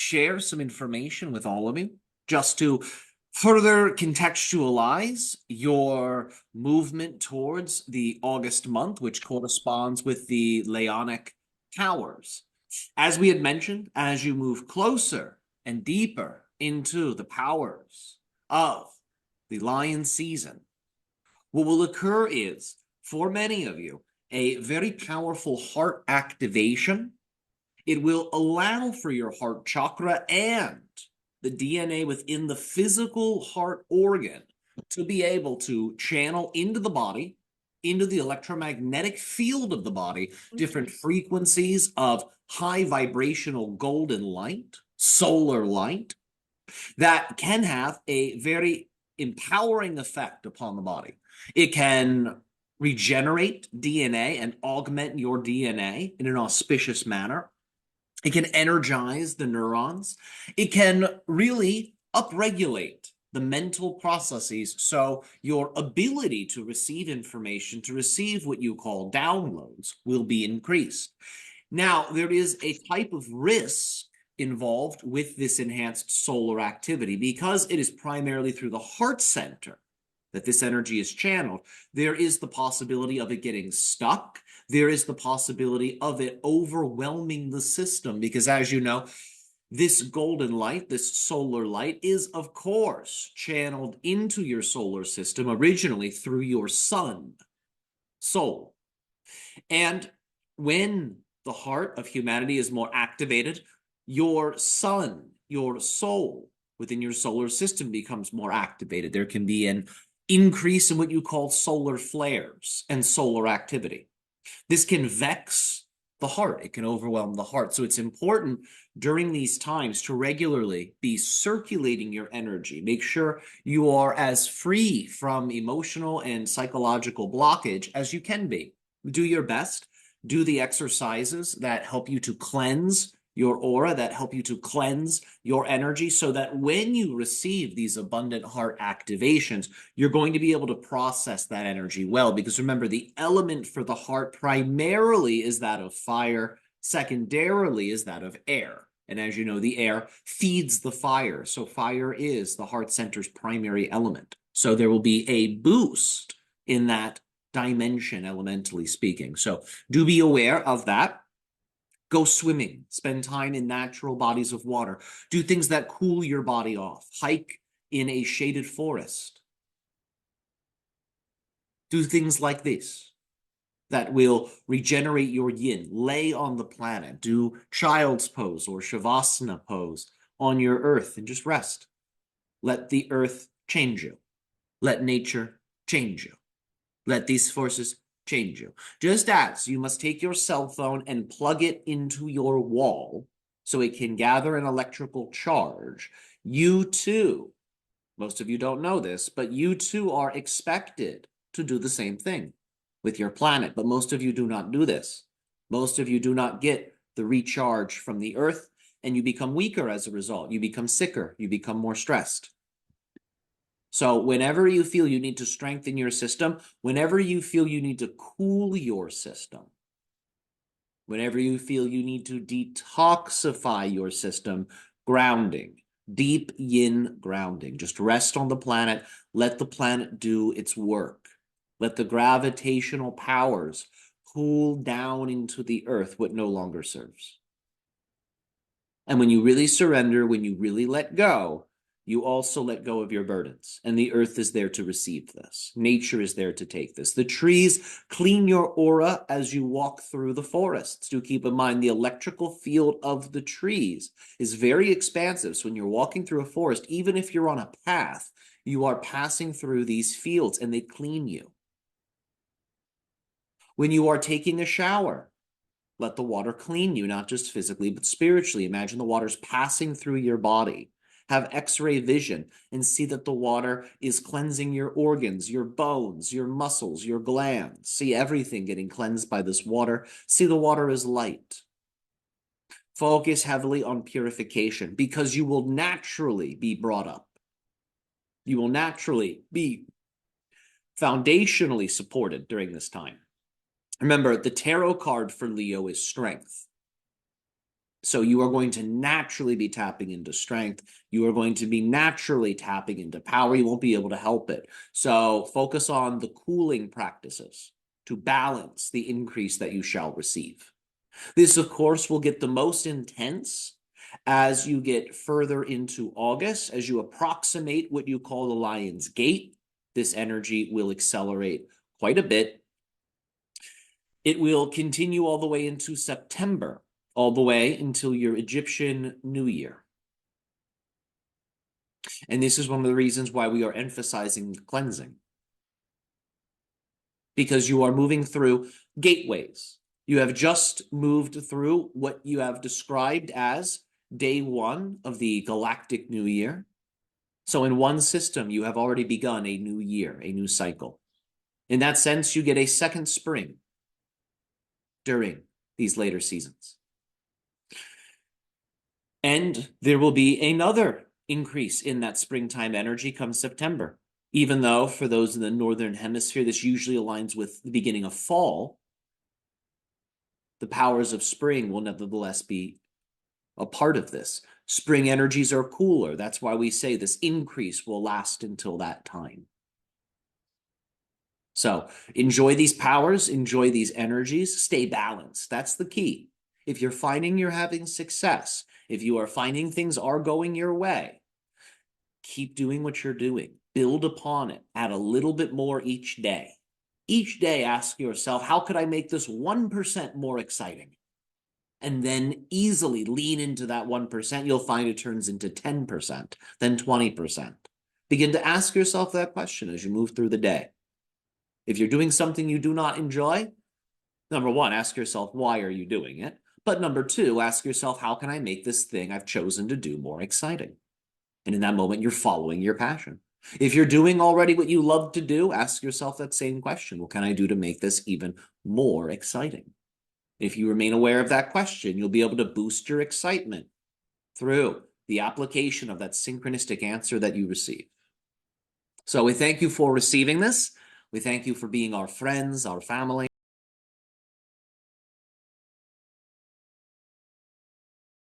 share some information with all of you just to further contextualize your movement towards the August month, which corresponds with the Leonic powers. As we had mentioned, as you move closer and deeper into the powers of the lion season, what will occur is, for many of you, a very powerful heart activation. It will allow for your heart chakra and the DNA within the physical heart organ to be able to channel into the body, into the electromagnetic field of the body, different frequencies of high vibrational golden light, solar light, that can have a very empowering effect upon the body. It can regenerate DNA and augment your DNA in an auspicious manner. It can energize the neurons. It can really upregulate the mental processes, so your ability to receive information, to receive what you call downloads, will be increased. Now, there is a type of risk involved with this enhanced solar activity because it is primarily through the heart center that this energy is channeled. There is the possibility of it getting stuck. There is the possibility of it overwhelming the system because, as you know, this golden light, this solar light, is, of course, channeled into your solar system originally through your sun, soul. And when the heart of humanity is more activated, your sun, your soul within your solar system becomes more activated. There can be an increase in what you call solar flares and solar activity. This can vex the heart. It can overwhelm the heart. So it's important during these times to regularly be circulating your energy. Make sure you are as free from emotional and psychological blockage as you can be. Do your best. Do the exercises that help you to cleanse your aura, that help you to cleanse your energy, so that when you receive these abundant heart activations, you're going to be able to process that energy well. Because remember, the element for the heart primarily is that of fire, secondarily is that of air. And as you know, the air feeds the fire. So fire is the heart center's primary element. So there will be a boost in that dimension, elementally speaking. So do be aware of that. Go swimming, spend time in natural bodies of water, do things that cool your body off, hike in a shaded forest. Do things like this that will regenerate your yin. Lay on the planet, do child's pose or shavasana pose on your earth and just rest. Let the earth change you. Let nature change you. Let these forces change you. Just as you must take your cell phone and plug it into your wall so it can gather an electrical charge, you too, most of you don't know this, but you too are expected to do the same thing with your planet. But most of you do not do this. Most of you do not get the recharge from the earth, and you become weaker as a result. You become sicker. You become more stressed. So whenever you feel you need to strengthen your system, whenever you feel you need to cool your system, whenever you feel you need to detoxify your system, grounding, deep yin grounding, just rest on the planet, let the planet do its work. Let the gravitational powers cool down into the earth what no longer serves. And when you really surrender, when you really let go, you also let go of your burdens. And the earth is there to receive this. Nature is there to take this. The trees clean your aura as you walk through the forests. Do keep in mind the electrical field of the trees is very expansive. So when you're walking through a forest, even if you're on a path, you are passing through these fields and they clean you. When you are taking a shower, let the water clean you, not just physically, but spiritually. Imagine the water's passing through your body. Have X-ray vision and see that the water is cleansing your organs, your bones, your muscles, your glands. See everything getting cleansed by this water. See the water as light. Focus heavily on purification because you will naturally be brought up. You will naturally be foundationally supported during this time. Remember, the tarot card for Leo is strength. So you are going to naturally be tapping into strength. You are going to be naturally tapping into power. You won't be able to help it. So focus on the cooling practices to balance the increase that you shall receive. This, of course, will get the most intense as you get further into August. As you approximate what you call the Lion's Gate, this energy will accelerate quite a bit. It will continue all the way into September, all the way until your Egyptian New Year. And this is one of the reasons why we are emphasizing cleansing. Because you are moving through gateways. You have just moved through what you have described as day one of the galactic new year. So in one system, you have already begun a new year, a new cycle. In that sense, you get a second spring during these later seasons. And there will be another increase in that springtime energy come September. Even though for those in the northern hemisphere, this usually aligns with the beginning of fall, the powers of spring will nevertheless be a part of this. Spring energies are cooler. That's why we say this increase will last until that time. So enjoy these powers, enjoy these energies, stay balanced. That's the key. If you're finding you're having success, if you are finding things are going your way, keep doing what you're doing. Build upon it. Add a little bit more each day. Each day, ask yourself, how could I make this 1% more exciting? And then easily lean into that 1%. You'll find it turns into 10%, then 20%. Begin to ask yourself that question as you move through the day. If you're doing something you do not enjoy, number one, ask yourself, why are you doing it? But number two, ask yourself, how can I make this thing I've chosen to do more exciting? And in that moment, you're following your passion. If you're doing already what you love to do, ask yourself that same question. What can I do to make this even more exciting? If you remain aware of that question, you'll be able to boost your excitement through the application of that synchronistic answer that you receive. So we thank you for receiving this. We thank you for being our friends, our family.